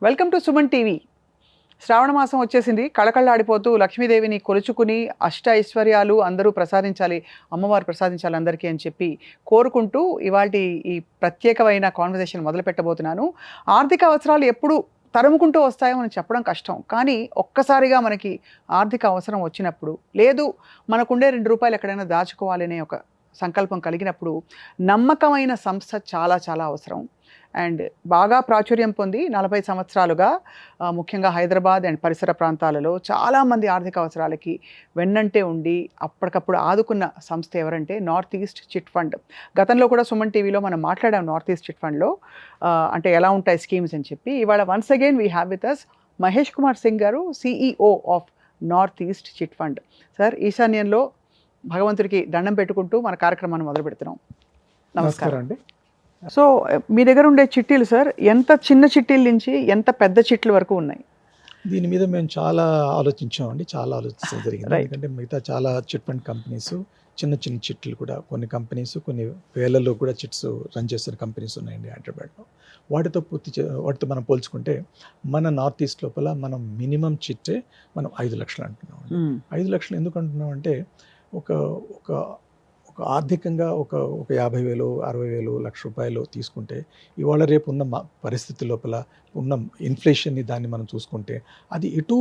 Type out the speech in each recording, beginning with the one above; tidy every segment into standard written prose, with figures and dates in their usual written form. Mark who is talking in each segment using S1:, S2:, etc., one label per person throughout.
S1: Welcome to Suman TV. Shravana మాసం వచ్చేసింది. కళకళలాడిపోతూ లక్ష్మీదేవిని కొలుచుకుని అష్ట ఐశ్వర్యాలు అందరూ ప్రసాదించాలి, అమ్మవారు ప్రసాదించాలి అందరికీ అని చెప్పి కోరుకుంటూ ఇవాల్టి ఈ ప్రత్యేకమైన కాన్వర్సేషన్ మొదలు పెట్టబోతున్నాను. ఆర్థిక అవసరాలు ఎప్పుడు తరుముకుంటూ వస్తాయో మనం చెప్పడం కష్టం. కానీ ఒక్కసారిగా మనకి ఆర్థిక అవసరం వచ్చినప్పుడు, లేదు మనకుండే ₹2 ఎక్కడైనా దాచుకోవాలనే ఒక సంకల్పం కలిగినప్పుడు నమ్మకమైన సంస్థ చాలా చాలా అవసరం. అండ్ బాగా ప్రాచుర్యం పొంది 40 సంవత్సరాలుగా ముఖ్యంగా హైదరాబాద్ అండ్ పరిసర ప్రాంతాలలో చాలామంది ఆర్థిక అవసరాలకి వెన్నంటే ఉండి అప్పటికప్పుడు ఆదుకున్న సంస్థ ఎవరంటే నార్త్ ఈస్ట్ చిట్ ఫండ్. గతంలో కూడా సుమన్ టీవీలో మనం మాట్లాడాం నార్త్ ఈస్ట్ చిట్ ఫండ్లో అంటే ఎలా ఉంటాయి స్కీమ్స్ అని చెప్పి. ఇవాళ once again we have with us Mahesh Kumar Singh garu, CEO of North East Chit Fund. Sir, ఈశాన్యంలో భగవంతుడికి దండం పెట్టుకుంటూ మన కార్యక్రమాన్ని మొదలు పెడుతున్నాం. నమస్కారం
S2: అండి.
S1: సో మీ దగ్గర ఉండే చిట్టీలు సార్, ఎంత చిన్న చిట్టీల నుంచి ఎంత పెద్ద చిట్ల వరకు ఉన్నాయి?
S2: దీని మీద మేము చాలా ఆలోచించామండి, చాలా ఆలోచించడం జరిగింది. ఎందుకంటే మిగతా చాలా చిట్ ఫండ్ కంపెనీస్ చిన్న చిన్న చిట్లు కూడా, కొన్ని కంపెనీస్ కొన్ని వేలలో కూడా చిట్స్ రన్ చేస్తున్న కంపెనీస్ ఉన్నాయండి హైదరాబాద్లో. వాటితో మనం పోల్చుకుంటే మన నార్త్ ఈస్ట్ లోపల మనం మినిమం చిట్టే మనం 5 లక్షలు అంటున్నాం. 5 లక్షలు ఎందుకు అంటున్నాం అంటే ఒక ఆర్థికంగా ఒక 50,000, 60,000, ₹1,00,000 తీసుకుంటే ఇవాళ రేపు ఉన్న పరిస్థితి లోపల ఉన్న ఇన్ఫ్లేషన్ని దాన్ని మనం చూసుకుంటే అది ఎటు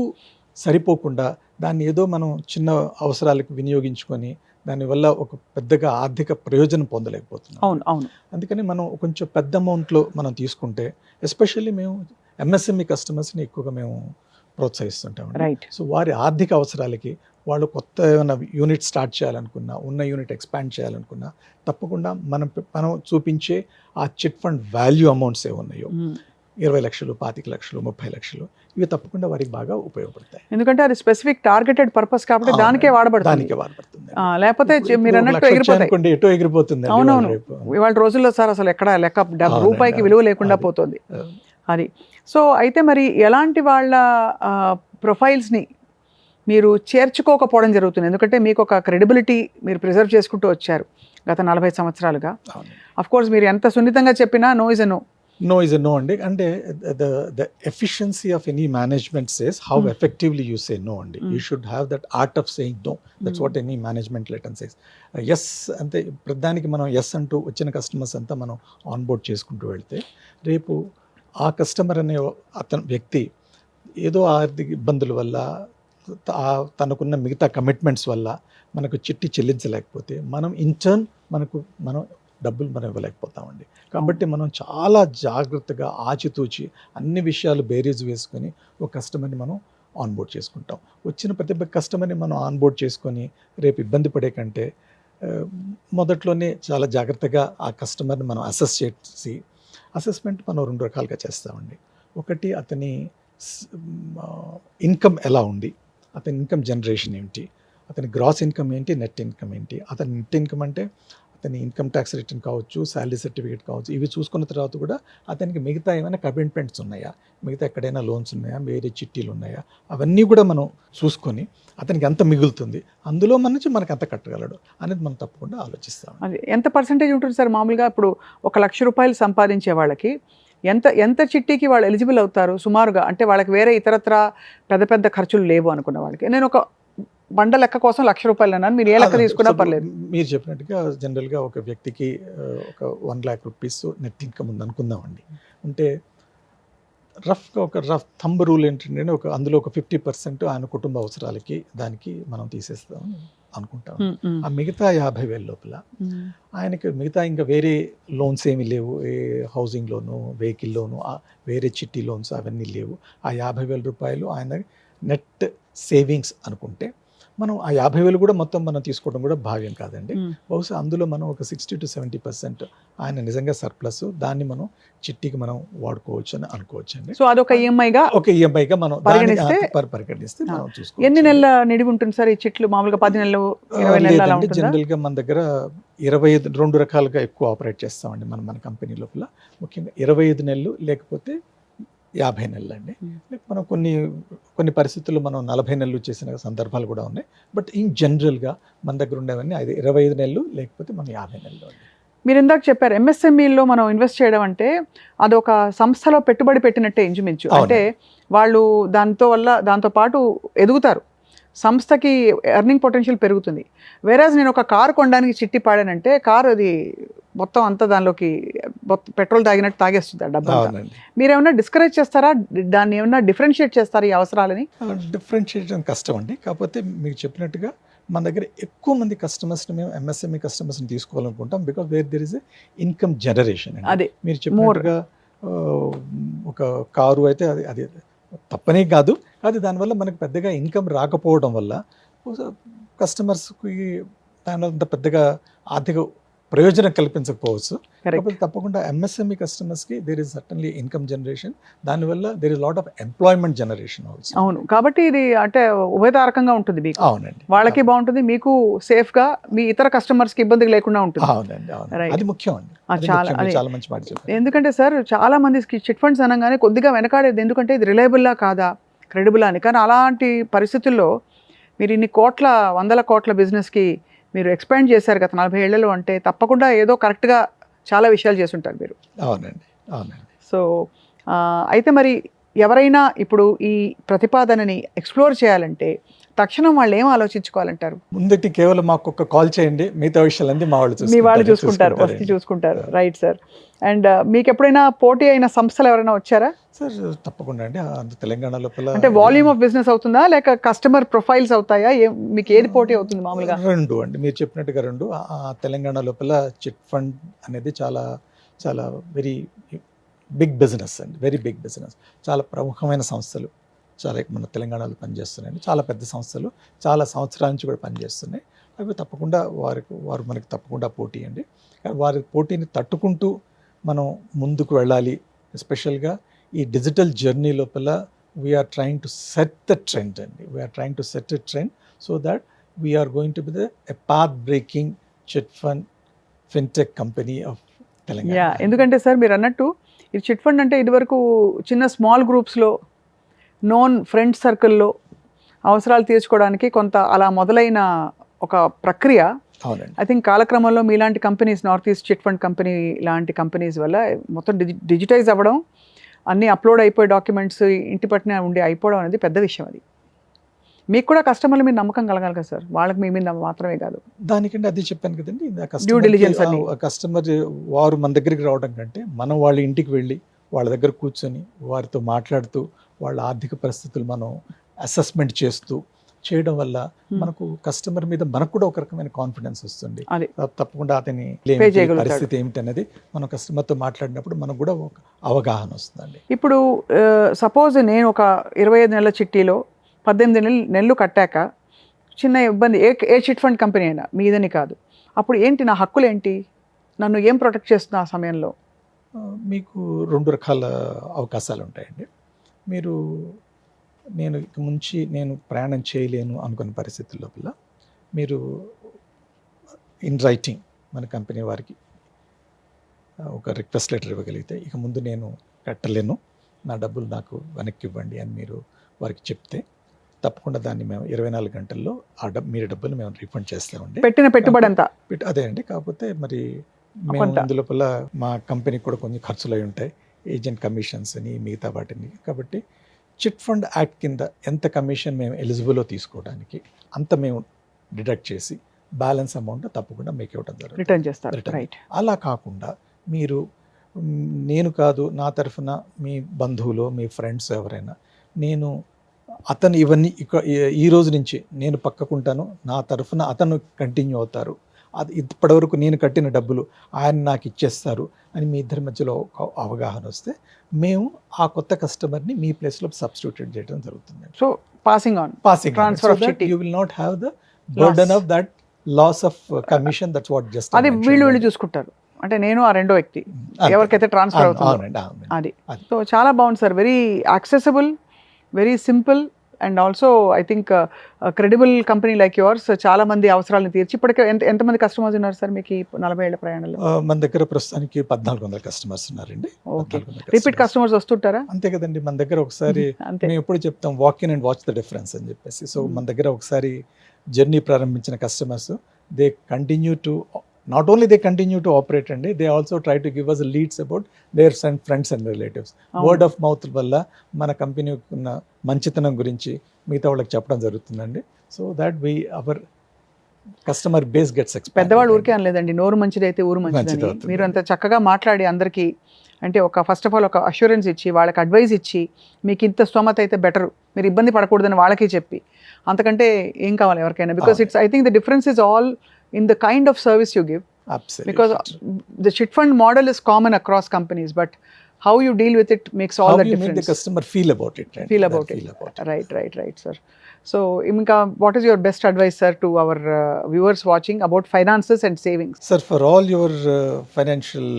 S2: సరిపోకుండా దాన్ని ఏదో మనం చిన్న అవసరాలకు వినియోగించుకొని దానివల్ల ఒక పెద్దగా ఆర్థిక ప్రయోజనం పొందలేకపోతున్నాం.
S1: అవును.
S2: అందుకని మనం కొంచెం పెద్ద అమౌంట్లో మనం తీసుకుంటే, ఎస్పెషల్లీ మేము MSME కస్టమర్స్ని ఎక్కువగా మేము ప్రోత్సహిస్తుంటాం. సో వారి ఆర్థిక అవసరాలకి వాళ్ళు కొత్త ఏమైనా యూనిట్ స్టార్ట్ చేయాలనుకున్నా, ఉన్న యూనిట్ ఎక్స్పాండ్ చేయాలనుకున్నా తప్పకుండా మనం చూపించే ఆ చిట్ ఫండ్ వాల్యూ అమౌంట్స్ ఏ ఉన్నాయో 20 లక్షలు, 25 లక్షలు, 30 లక్షలు, ఇవి తప్పకుండా వారికి బాగా ఉపయోగపడతాయి.
S1: ఎందుకంటే అది స్పెసిఫిక్ టార్గెటెడ్ పర్పస్ కాబట్టి దానికే వాడబడుతుంది. లేకపోతే మీరు అన్నట్టు
S2: ఎటో ఎగిరిపోతుంది.
S1: అవునవును, ఇవాళ రోజుల్లో సార్ అసలు ఎక్కడ లెక్క రూపాయికి విలువ లేకుండా పోతుంది అది. సో అయితే మరి ఎలాంటి వాళ్ళ ప్రొఫైల్స్ని మీరు చేర్చుకోకపోవడం జరుగుతుంది? ఎందుకంటే మీకు ఒక క్రెడిబిలిటీ మీరు ప్రిజర్వ్ చేసుకుంటూ వచ్చారు గత 40 సంవత్సరాలుగా. అఫ్ కోర్స్ మీరు ఎంత సున్నితంగా చెప్పినా నో ఇస్ ఎ నో
S2: అండి. అంటే the efficiency of any management says how effectively you say no అండి. You should have that art of saying no. That's what any management let and says. Yes అంటే ప్రతిదానికి మనం yes అంటూ వచ్చిన customers అంతా మనం ఆన్బోర్డ్ చేసుకుంటూ వెళ్తే రేపు ఆ కస్టమర్ అనే అతని వ్యక్తి ఏదో ఆర్థిక ఇబ్బందుల వల్ల తనకున్న మిగతా కమిట్మెంట్స్ వల్ల మనకు చిట్టి చెల్లించలేకపోతే మనం ఇంటర్న్ మనం డబ్బులు మనం ఇవ్వలేకపోతామండి. కాబట్టి మనం చాలా జాగ్రత్తగా ఆచితూచి అన్ని విషయాలు బేరీజ్ వేసుకొని ఒక కస్టమర్ని మనం ఆన్బోర్డ్ చేసుకుంటాం. వచ్చిన ప్రతి కస్టమర్ని మనం ఆన్బోర్డ్ చేసుకొని రేపు ఇబ్బంది పడే కంటే మొదట్లోనే చాలా జాగ్రత్తగా ఆ కస్టమర్ని మనం అసెస్ చేసి, అసెస్మెంట్ మనం 2 రకాలుగా చేస్తామండి. ఒకటి అతని ఇన్కమ్ ఎలా ఉంది, అతని ఇన్కమ్ జనరేషన్ ఏంటి, అతని గ్రాస్ ఇన్కమ్ ఏంటి, నెట్ ఇన్కమ్ ఏంటి. అతని నెట్ ఇన్కమ్ అంటే అతని ఇన్కమ్ ట్యాక్స్ రిటర్న్ కావచ్చు, శాలరీ సర్టిఫికేట్ కావచ్చు. ఇవి చూసుకున్న తర్వాత కూడా అతనికి మిగతా ఏమైనా కమిట్మెంట్స్ ఉన్నాయా, మిగతా ఎక్కడైనా లోన్స్ ఉన్నాయా, వేరే చిట్టీలు ఉన్నాయా, అవన్నీ కూడా మనం చూసుకొని అతనికి ఎంత మిగులుతుంది, అందులో నుంచి మనకు ఎంత కట్టగలడు అనేది మనం తప్పకుండా ఆలోచిస్తాం.
S1: అది ఎంత పర్సంటేజ్ ఉంటుంది సార్? మామూలుగా ఇప్పుడు ₹1,00,000 సంపాదించే వాళ్ళకి ఎంత చిట్టీకి వాళ్ళు ఎలిజిబుల్ అవుతారు సుమారుగా? అంటే వాళ్ళకి వేరే ఇతరత్ర పెద్ద ఖర్చులు లేవు అనుకున్న వాళ్ళకి. నేను ఒక బండ లెక్క కోసం ₹1,00,000 అన్నాను, మీరు ఏ లెక్క తీసుకున్నా పర్లేదు.
S2: మీరు చెప్పినట్టుగా జనరల్గా ఒక వ్యక్తికి ఒక ₹1,00,000 నెట్ ఇన్కమ్ ఉంది అనుకుందామండి. అంటే రఫ్గా ఒక థంబ్ రూల్ ఏంటంటే అందులో ఒక 50% ఆయన కుటుంబ అవసరాలకి దానికి మనం తీసేస్తామని అనుకుంటాం. ఆ మిగతా 50,000 లోపల ఆయనకి మిగతా ఇంకా వేరే లోన్స్ ఏమి లేవు, ఏ హౌసింగ్ లోను, వెహికల్ లోను, వేరే చిట్టి లోన్స్ అవన్నీ లేవు. ఆ ₹50,000 ఆయన నెట్ సేవింగ్స్ అనుకుంటే మనం ఆ 50,000 కూడా మొత్తం మనం తీసుకోవడం కూడా భావ్యం కాదండి. బహుశా అందులో మనం ఒక 60 to 70% ఆయన నిజంగా సర్ప్లస్, దాన్ని మనం చిట్టికి మనం వాడుకోవచ్చు అని అనుకోవచ్చు అండి.
S1: సో అదొక ఈఎంఐగా
S2: మనం పరిగణిస్తే మనం చూసుకోవచ్చు.
S1: ఎన్ని నెలల నిడివి ఉంటుంది సార్ ఈ చిట్లు? మామూలుగా 10 నెలలు, 20 నెలలు?
S2: జనరల్గా మన దగ్గర 2 రకాలుగా ఎక్కువ ఆపరేట్ చేస్తామండి మన కంపెనీ లోపల. ముఖ్యంగా 25 నెలలు లేకపోతే 50 నెలలు అండి. మనం కొన్ని పరిస్థితుల్లో మనం 40 నెలలు చేసిన సందర్భాలు కూడా ఉన్నాయి. బట్ ఇన్ జనరల్గా మన దగ్గర ఉండేవన్నీ 25 నెలలు లేకపోతే మనం 50 నెలలు అండి.
S1: మీరు ఇందాక చెప్పారు ఎంఎస్ఎంఈలో మనం ఇన్వెస్ట్ చేయడం అంటే అదొక సంస్థలో పెట్టుబడి పెట్టినట్టే ఇంచుమించు.
S2: అవును.
S1: అంటే వాళ్ళు దాంతో పాటు ఎదుగుతారు, సంస్థకి ఎర్నింగ్ పొటెన్షియల్ పెరుగుతుంది. వేరేజ్ నేను ఒక కారు కొనడానికి చిట్టి పాడానంటే కారు అది మొత్తం అంతా దానిలోకి పెట్రోల్ తాగినట్టు తాగేస్తుంది ఆ డబ్బు.
S2: అవునండి.
S1: మీరేమన్నా డిస్కరేజ్ చేస్తారా, దాన్ని ఏమన్నా డిఫరెన్షియేట్ చేస్తారా ఈ అవసరాలని?
S2: డిఫరెన్షియేషన్ కష్టం అండి. కాకపోతే మీకు చెప్పినట్టుగా మన దగ్గర ఎక్కువ మంది కస్టమర్స్ని మేము ఎంఎస్ఎంఈ కస్టమర్స్ని తీసుకోవాలనుకుంటాం. Because there is a income generation.
S1: అదే
S2: మీరు చెప్పినట్టుగా ఒక కారు అయితే అది తప్పనే కాదు, అది దానివల్ల మనకు పెద్దగా ఇన్కమ్ రాకపోవడం వల్ల కస్టమర్స్కి దానివల్ల అంత పెద్దగా ఆర్థిక ప్రయోజనం కల్పించకపోవచ్చు. కాకపోతే తప్పకుండా ఎంఎస్ఎంఈ కస్టమర్స్కి there is certainly income generation, దానివల్ల there is lot of employment generation also.
S1: అవును, కాబట్టి ఇది అంటే ఉభయతారకంగా ఉంటుంది మీకు.
S2: అవునండి,
S1: వాళ్ళకి బాగుంటుంది, మీకు సేఫ్గా, మీ ఇతర కస్టమర్స్కి ఇబ్బంది లేకుండా ఉంటుంది.
S2: అవునండి, అవును,
S1: Right.
S2: అది ముఖ్యం అండి. చాలా మంచి మాట చెప్పారు.
S1: ఎందుకంటే సార్ చాలా మందికి చిట్ ఫండ్స్ అనగానే కొద్దిగా వెనకాడేది, ఎందుకంటే ఇది రిలయబుల్లా కాదా, క్రెడిబుల్ అని. కానీ అలాంటి పరిస్థితుల్లో మీరు ఇన్ని వందల కోట్ల బిజినెస్కి మీరు ఎక్స్పాండ్ చేశారు గత 40 ఏళ్లలో, అంటే తప్పకుండా ఏదో కరెక్ట్గా చాలా విషయాలు చేస్తుంటారు మీరు.
S2: అవునండి, అవునండి.
S1: సో అయితే మరి ఎవరైనా ఇప్పుడు ఈ ప్రతిపాదనని ఎక్స్ప్లోర్ చేయాలంటే తక్షణం వాళ్ళు ఏం ఆలోచించుకోవాలంటారు?
S2: ముందటి కేవలం మాకు ఒక కాల్ చేయండి, మిగతా విషయాలన్నీ
S1: మీ వాళ్ళు చూసుకుంటారు, వస్తు చూసుకుంటారు. Right sir. అండ్ మీకు ఎప్పుడైనా పోటీ అయిన సంస్థలు ఎవరైనా వచ్చారా?
S2: సార్ తప్పకుండా అండి. తెలంగాణ లోపల
S1: అంటే వాల్యూమ్ ఆఫ్ బిజినెస్ అవుతుందా లేక కస్టమర్ ప్రొఫైల్స్ అవుతాయా, మీకు ఏది పోటీ అవుతుంది మామూలుగా?
S2: రెండు అండి, మీరు చెప్పినట్టుగా రెండు. తెలంగాణ లోపల చిట్ ఫండ్ అనేది చాలా చాలా వెరీ బిగ్ బిజినెస్ అండి, వెరీ బిగ్ బిజినెస్. చాలా ప్రముఖమైన సంస్థలు చాలా మన తెలంగాణలో పనిచేస్తున్నాయండి. చాలా పెద్ద సంస్థలు చాలా సంవత్సరాల నుంచి కూడా పనిచేస్తున్నాయి. అవి తప్పకుండా వారు మనకి తప్పకుండా పోటీ అండి. వారి పోటీని తట్టుకుంటూ మనం ముందుకు వెళ్ళాలి. ఎస్పెషల్గా ఈ డిజిటల్ జర్నీ లోపల we're trying to set the trend అండి. We're trying to set a trend so that we're going to be a path breaking chit fund fintech company of Telangana.
S1: ఎందుకంటే సార్ మీరు అన్నట్టు ఈ చిట్ ఫండ్ అంటే ఇదివరకు చిన్న small గ్రూప్స్లో నోన్ ఫ్రెండ్ సర్కిల్లో అవసరాలు తీర్చుకోవడానికి కొంత అలా మొదలైన ఒక ప్రక్రియ.
S2: అవునండి.
S1: ఐ థింక్ కాలక్రమంలో మీలాంటి companies, north East Chit fund company లాంటి కంపెనీస్ వల్ల మొత్తం డిజిటైజ్ అవ్వడం, అన్నీ అప్లోడ్ అయిపోయే డాక్యుమెంట్స్ ఇంటి పట్టిన ఉండి అయిపోవడం అనేది పెద్ద విషయం. అది మీకు కూడా కస్టమర్ల మీద నమ్మకం కలగాలి కదా సార్, వాళ్ళకి మీ మీద మాత్రమే కాదు.
S2: దానికంటే అది చెప్పాను కదండి,
S1: డ్యూ డిలిజెన్స్ అని.
S2: కస్టమర్ వారు మన దగ్గరికి రావడం కంటే మనం వాళ్ళ ఇంటికి వెళ్ళి వాళ్ళ దగ్గర కూర్చొని వారితో మాట్లాడుతూ వాళ్ళ ఆర్థిక పరిస్థితులు మనం అసెస్మెంట్ చేయడం వల్ల మనకు కస్టమర్ మీద మనకు కూడా ఒక రకమైన కాన్ఫిడెన్స్ వస్తుంది. తప్పకుండా అతని పరిస్థితి ఏమిటి అనేది మనం కస్టమర్తో మాట్లాడినప్పుడు మనకు కూడా ఒక అవగాహన వస్తుందండి.
S1: ఇప్పుడు సపోజ్ నేను ఒక 25 నెలల చిట్టీలో 18 నెలలు కట్టాక చిన్న ఇబ్బంది, ఏ చిట్ ఫండ్ కంపెనీ అయినా, మీదని కాదు, అప్పుడు ఏంటి నా హక్కులు ఏంటి, నన్ను ఏం ప్రొటెక్ట్ చేస్తున్నా ఆ సమయంలో?
S2: మీకు 2 రకాల అవకాశాలు ఉంటాయండి. నేను ఇక ముంచి నేను ప్రయాణం చేయలేను అనుకున్న పరిస్థితుల లోపల మీరు ఇన్ రైటింగ్ మన కంపెనీ వారికి ఒక రిక్వెస్ట్ లెటర్ ఇవ్వగలిగితే, ఇక ముందు నేను కట్టలేను, నా డబ్బులు నాకు వెనక్కి ఇవ్వండి అని మీరు వారికి చెప్తే తప్పకుండా దాన్ని మేము 24 గంటల్లో మీ డబ్బులు మేము రీఫండ్ చేస్తామండి.
S1: పెట్టిన పెట్టుబడి అంతా
S2: అదే అండి. కాకపోతే మరి మేము ఇందులోపల మా కంపెనీకి కూడా కొన్ని ఖర్చులు అయి ఉంటాయి, ఏజెంట్ కమిషన్స్ అని మిగతా వాటిని. కాబట్టి చిట్ ఫండ్ యాక్ట్ కింద ఎంత కమిషన్ మేము ఎలిజిబుల్లో తీసుకోవడానికి అంత మేము డిడక్ట్ చేసి బ్యాలెన్స్ అమౌంట్ తప్పకుండా మీకు ఇవ్వడం జరుగుతుంది,
S1: రిటర్న్ చేస్తారు.
S2: అలా కాకుండా మీరు నేను కాదు, నా తరఫున మీ బంధువులు మీ ఫ్రెండ్స్ ఎవరైనా, నేను అతను ఇవన్నీ ఈ రోజు నుంచి నేను పక్కకుంటాను, నా తరఫున అతను కంటిన్యూ అవుతారు, అది ఇప్పటివరకు నేను కట్టిన డబ్బులు ఆయన నాకు ఇచ్చేస్తారు అని మీ ఇద్దరి మధ్యలో అవగాహన వస్తే మేము ఆ కొత్త కస్టమర్ని మీ ప్లేస్లో సబ్స్టిట్యూట్ చేయడం జరుగుతుంది.
S1: సో పాసింగ్ ట్రాన్స్ఫర్ ఆఫ్ చిట్టి,
S2: you will not have the burden of that loss of commission. That's what just
S1: అది వీళ్ళు చూసుకుంటారు. అంటే నేను ఆ రెండో వ్యక్తి ఎవరికైతే ట్రాన్స్ఫర్ అవుతుందో అది. సో చాలా బాగుంది sir, very accessible, very simple and also I think credible company like yours చాలా మంది అవసరాలను తీర్చి. ఇప్పటికే ఎంతమంది కస్టమర్స్ ఉన్నారు సార్ మీకు ఈ 40 ఏళ్ల ప్రయాణంలో?
S2: మన దగ్గర ప్రస్తుతానికి 1400 కస్టమర్స్ ఉన్నారండి.
S1: ఓకే, రిపీట్ కస్టమర్స్ వస్తుంటారా?
S2: అంతే కదండి. మన దగ్గర ఒకసారి మేము ఎప్పుడు చెప్తాం walk in and watch the difference అని చెప్పేసి. సో మన దగ్గర ఒకసారి జర్నీ ప్రారంభించిన customers they continue to Not only they continue to operate and they also try to give us leads about their friends and relatives. Word of mouth వల్ల మన company ఉన్న మంచితనం గురించి మిగతా వాళ్ళకి చెప్పడం జరుగుతుందండి. So that hour customer base gets expanded.
S1: పెద్దవాళ్ళు ఊరికే అనలేదండి, నోరు మంచిదైతే ఊరు మంచిదని.
S2: అవుతుంది.
S1: మీరు అంత చక్కగా మాట్లాడి అందరికీ అంటే ఒక ఫస్ట్ ఆఫ్ ఆల్ ఒక అష్యూరెన్స్ ఇచ్చి వాళ్ళకి అడ్వైస్ ఇచ్చి మీకు ఇంత స్తోమత అయితే బెటర్, మీరు ఇబ్బంది పడకూడదని వాళ్ళకి చెప్పి, అంతకంటే ఏం కావాలి ఎవరికైనా? Because it's I think the difference is all in the kind of service you give.
S2: Absolutely.
S1: Because the chit fund model is common across companies, but how you deal with it makes all the difference.
S2: How you make the customer feel about it. Right?
S1: Feel about it. Right, sir. So, Imka, what is your best advice, sir, to our viewers watching about finances and savings?
S2: Sir, for all your financial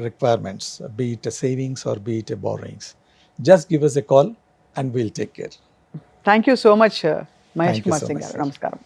S2: requirements, be it a savings or be it a borrowings, just give us a call and we'll take care.
S1: Thank you so much, Mahesh
S2: Thank you
S1: Kumar
S2: so
S1: Singh.
S2: much, sir.
S1: Namaskaram.